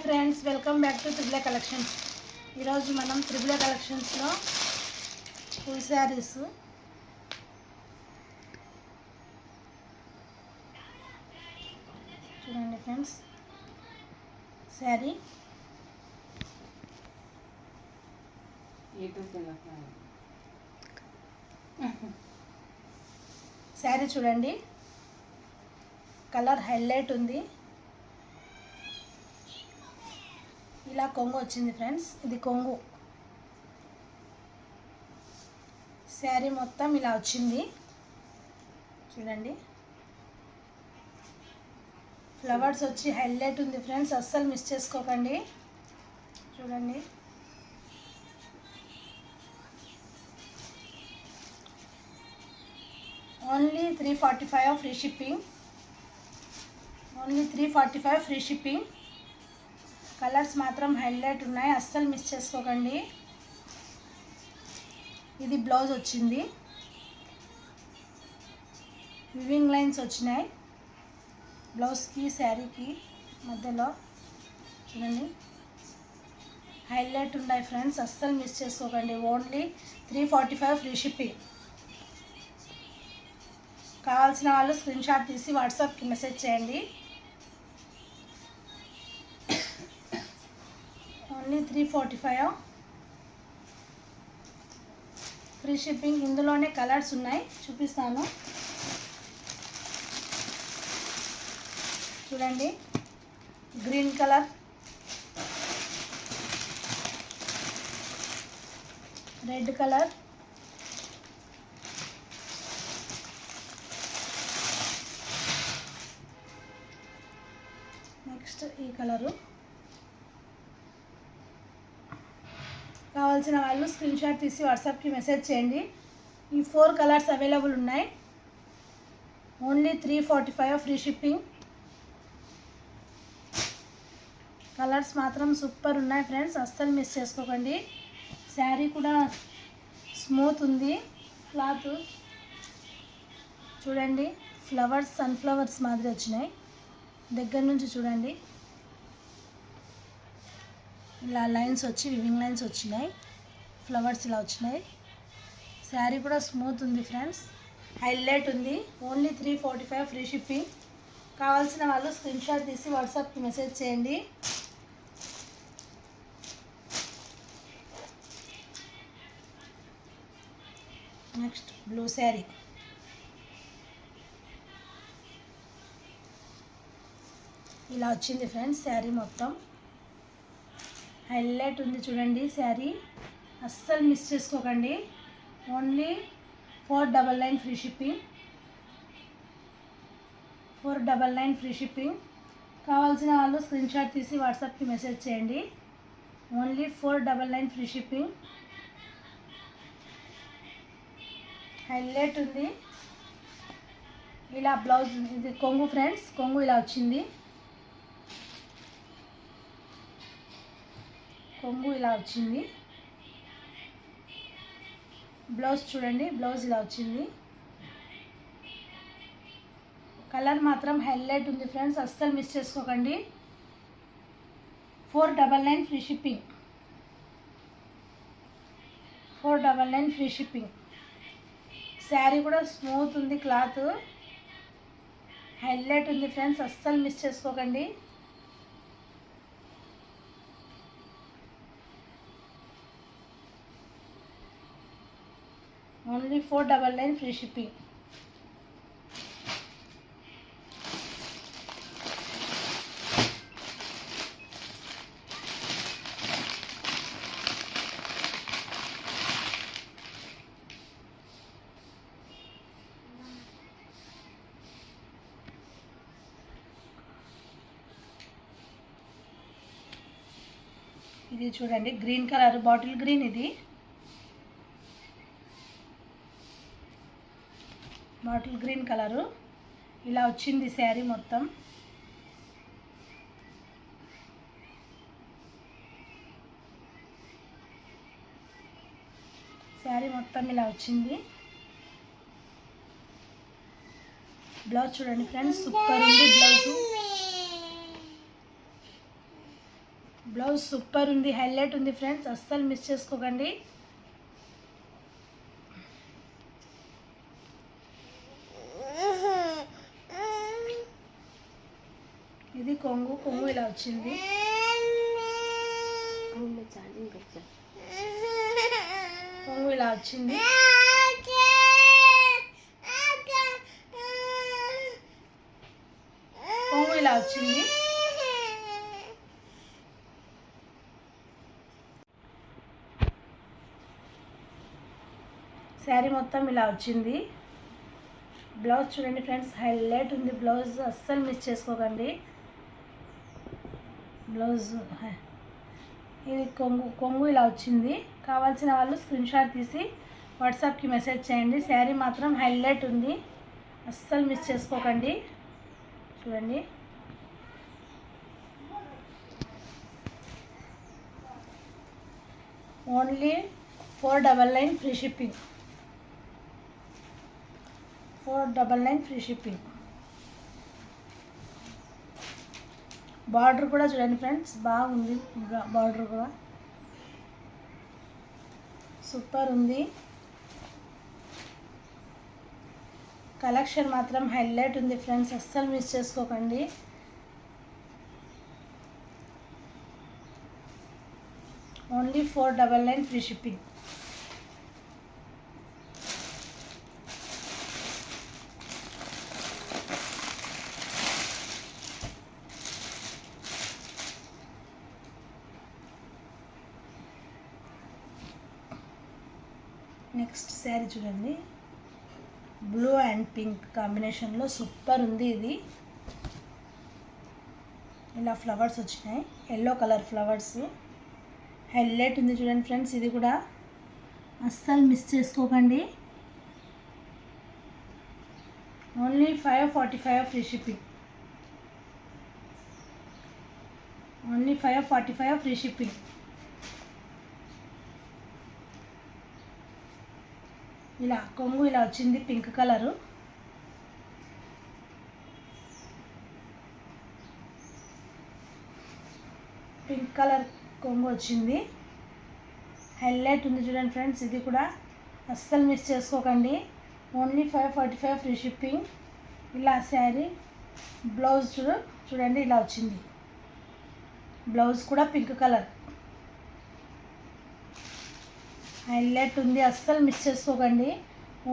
Friends, welcome back to triple A collections. ఈరోజు మనం triple A కలెక్షన్స్లో ఫుల్ శారీస్ చూడండి ఫ్రెండ్స్. శారీ చూడండి, కలర్ హైలైట్ ఉంది. ఇలా కొంగు వచ్చింది ఫ్రెండ్స్. ఇది కొంగు. శారీ మొత్తం ఇలా వచ్చింది చూడండి. ఫ్లవర్స్ వచ్చి హైలైట్ ఉంది ఫ్రెండ్స్, అస్సలు మిస్ చేసుకోకండి. చూడండి, only 345 free shipping. Only 345 free shipping. Colours మాత్రం హైలైట్ ఉన్నాయి, అస్సలు మిస్ చేసుకోకండి. ఇది బ్లౌజ్ వచ్చింది, వివింగ్ లైన్స్ వచ్చినాయి బ్లౌజ్కి శారీకి మధ్యలో. చూడండి, హైలైట్ ఉన్నాయి ఫ్రెండ్స్, అస్సలు మిస్ చేసుకోకండి. Only 345 free shipping. కావాల్సిన వాళ్ళు స్క్రీన్ షాట్ తీసి వాట్సాప్కి మెసేజ్ చేయండి. Only 345 free shipping. ఇందులోనే కలర్స్ ఉన్నాయి, చూపిస్తాను చూడండి. Green colour, red colour, next ఈ కలరు. కావాల్సిన వాళ్ళు స్క్రీన్ షాట్ తీసి వాట్సాప్కి మెసేజ్ చేయండి. ఈ 4 కలర్స్ అవైలబుల్ ఉన్నాయి. Only 345 free shipping. కలర్స్ మాత్రం సూపర్ ఉన్నాయి ఫ్రెండ్స్, అస్సలు మిస్ చేసుకోకండి. శారీ కూడా స్మూత్ ఉంది క్లాత్. చూడండి, ఫ్లవర్స్ సన్ఫ్లవర్స్ మాదిరి వచ్చినాయి. దగ్గర నుంచి చూడండి, ఇలా లైన్స్ వచ్చి వివింగ్ లైన్స్ వచ్చినాయి, ఫ్లవర్స్ ఇలా వచ్చినాయి. శారీ కూడా స్మూత్ ఉంది ఫ్రెండ్స్, హైలైట్ ఉంది. Only 345 free shipping. కావాల్సిన వాళ్ళు స్క్రీన్ షాట్ తీసి వాట్సాప్కి మెసేజ్ చేయండి. Next blue sari. ఇలా వచ్చింది ఫ్రెండ్స్ శారీ మొత్తం, హైలైట్ ఉంది. చూడండి శారీ, అస్సలు మిస్ చేసుకోకండి. Only 499 free shipping. 499 free shipping. కావాల్సిన వాళ్ళు స్క్రీన్ షాట్ తీసి వాట్సాప్కి మెసేజ్ చేయండి. Only 499 free shipping. హైలైట్ ఉంది. ఇలా బ్లౌజ్, ఇది కొంగు ఫ్రెండ్స్. కొంగు ఇలా వచ్చింది, కొంగు ఇలా వచ్చింది. బ్లౌజ్ చూడండి, బ్లౌజ్ ఇలా వచ్చింది. కలర్ మాత్రం హైలైట్ ఉంది ఫ్రెండ్స్, అస్సలు మిస్ చేసుకోకండి. 499 free shipping. 499 free shipping. Sari కూడా స్మూత్ ఉంది క్లాత్, హైలైట్ ఉంది ఫ్రెండ్స్, అస్సలు మిస్ చేసుకోకండి. Only 499 free shipping. ఇది చూడండి, గ్రీన్ కలర్, బాటిల్ గ్రీన్. ఇది బాటిల్ గ్రీన్ కలరు. ఇలా వచ్చింది శారీ మొత్తం. శారీ మొత్తం ఇలా వచ్చింది. బ్లౌజ్ చూడండి ఫ్రెండ్స్, సూపర్ ఉంది బ్లౌజ్. బ్లౌజ్ సూపర్ ఉంది, హైలైట్ ఉంది ఫ్రెండ్స్, అస్సలు మిస్ చేసుకోకండి. ఇది కొంగు ఇలా వచ్చింది. కొంగు ఇలా వచ్చింది. కొంగు ఇలా వచ్చింది. శారీ మొత్తం ఇలా వచ్చింది. బ్లౌజ్ చూడండి ఫ్రెండ్స్, హైలైట్ ఉంది బ్లౌజ్, అస్సలు మిస్ చేసుకోకండి. బ్లౌజ్ ఇది కొంగు ఇలా వచ్చింది. కావాల్సిన వాళ్ళు స్క్రీన్ షాట్ తీసి వాట్సాప్కి మెసేజ్ చేయండి. శారీ మాత్రం హైలైట్ ఉంది, అస్సలు మిస్ చేసుకోకండి. చూడండి, only 499 free shipping. 499 free shipping. Border కూడా చూడండి ఫ్రెండ్స్, బాగుంది. బార్డర్ కూడా సూపర్ ఉంది. కలెక్షన్ మాత్రం హైలైట్ ఉంది ఫ్రెండ్స్, అస్సలు మిస్ చేసుకోకండి. Only 499 free shipping. Next sari చూడండి, బ్లూ అండ్ పింక్ కాంబినేషన్లో సూపర్ ఉంది. ఇది ఇలా ఫ్లవర్స్ వచ్చినాయి, ఎల్లో కలర్ ఫ్లవర్స్, హైలైట్ ఉంది చూడండి ఫ్రెండ్స్. ఇది కూడా అస్సలు మిస్ చేసుకోకండి. Only 545 free shipping. Only 545 free shipping. ఇలా కొంగు ఇలా వచ్చింది, పింక్ కలరు. పింక్ కలర్ కొంగు వచ్చింది, హైలైట్ ఉంది చూడండి ఫ్రెండ్స్. ఇది కూడా అస్సలు మిస్ చేసుకోకండి. Only 545 free shipping. ఇలా శారీ బ్లౌజ్ చూడండి ఇలా వచ్చింది. బ్లౌజ్ కూడా పింక్ కలర్, హైలైట్ ఉంది, అస్సలు మిస్ చేసుకోకండి.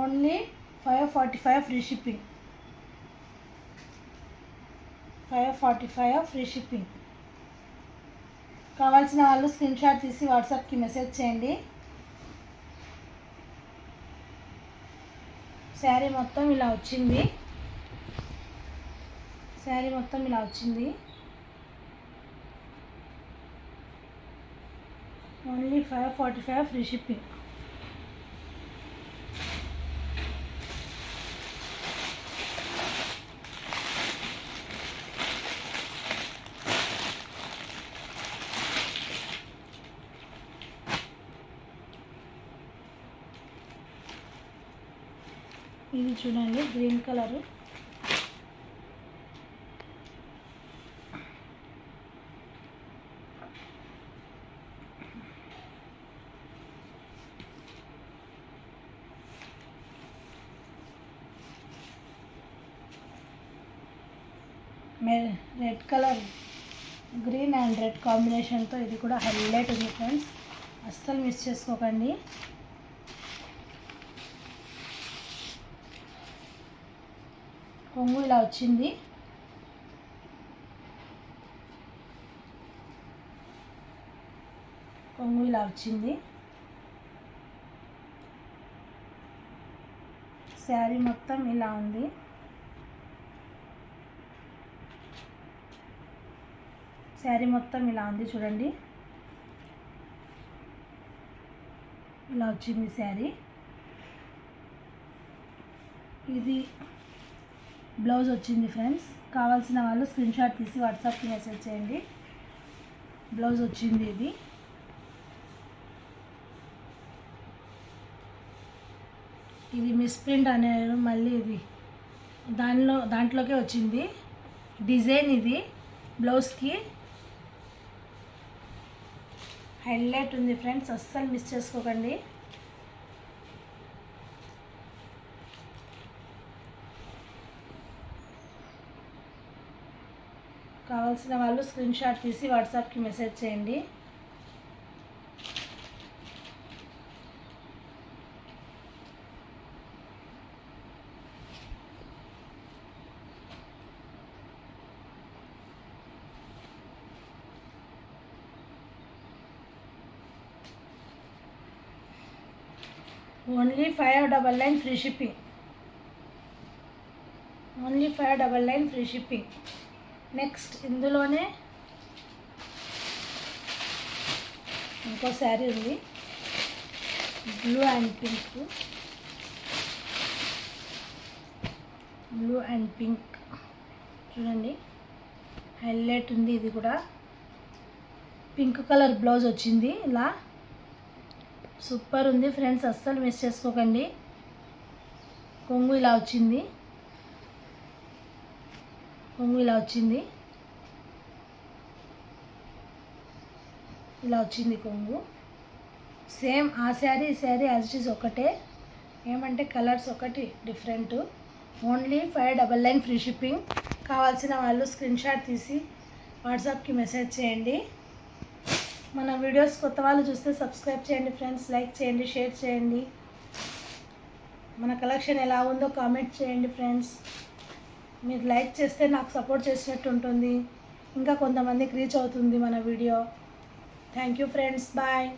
Only 545 free shipping. 545 free shipping. కావాల్సిన వాళ్ళు స్క్రీన్ షాట్ తీసి వాట్సాప్కి మెసేజ్ చేయండి. శారీ మొత్తం ఇలా వచ్చింది. శారీ మొత్తం ఇలా వచ్చింది. Only 545 free shipping. ఇది చూడండి, green colour. Red colour, green and red కాంబినేషన్తో ఇది కూడా హైలైట్ ఉంది ఫ్రెండ్స్, అస్సలు మిస్ చేసుకోకండి. కొంగు ఇలా వచ్చింది. కొంగు ఇలా వచ్చింది. శారీ మొత్తం ఇలా ఉంది. శారీ మొత్తం ఇలా ఉంది చూడండి, ఇలా వచ్చింది శారీ. ఇది బ్లౌజ్ వచ్చింది ఫ్రెండ్స్. కావాల్సిన వాళ్ళు స్క్రీన్ షాట్ తీసి వాట్సాప్కి మెసేజ్ చేయండి. బ్లౌజ్ వచ్చింది. ఇది మిస్ప్రింట్ అనేది మళ్ళీ ఇది దాంట్లోకే వచ్చింది డిజైన్. ఇది బ్లౌజ్కి హైలైట్ ఉంది ఫ్రెండ్స్, అస్సలు మిస్ చేసుకోకండి. కావాల్సిన వాళ్ళు స్క్రీన్ షాట్ తీసి వాట్సాప్కి మెసేజ్ చేయండి. Only 599 free shipping. Only 599 free shipping. Next ఇందులోనే ఇంకో శారీ ఉంది, blue and pink. Blue and pink చూడండి, హైలైట్ ఉంది. ఇది కూడా పింక్ కలర్ బ్లౌజ్ వచ్చింది. ఇలా సూపర్ ఉంది ఫ్రెండ్స్, అస్సలు మిస్ చేసుకోకండి. కొంగు ఇలా వచ్చింది, కొంగు ఇలా వచ్చింది, ఇలా వచ్చింది కొంగు. సేమ్ ఆ శారీ ఈ శారీ యాజ్ ఇట్ ఈజ్ ఒకటే, ఏమంటే కలర్స్ ఒకటి డిఫరెంట్. Only 599 free shipping. కావాల్సిన వాళ్ళు స్క్రీన్ షాట్ తీసి వాట్సాప్కి మెసేజ్ చేయండి. మన వీడియోస్ కొత్త వాళ్ళు చూస్తే సబ్స్క్రైబ్ చేయండి ఫ్రెండ్స్, లైక్ చేయండి, షేర్ చేయండి. మన కలెక్షన్ ఎలా ఉందో కామెంట్ చేయండి ఫ్రెండ్స్. మీరు లైక్ చేస్తే నాకు సపోర్ట్ చేసినట్టు ఉంటుంది, ఇంకా కొంతమందికి రీచ్ అవుతుంది మన వీడియో. Thank you friends, bye.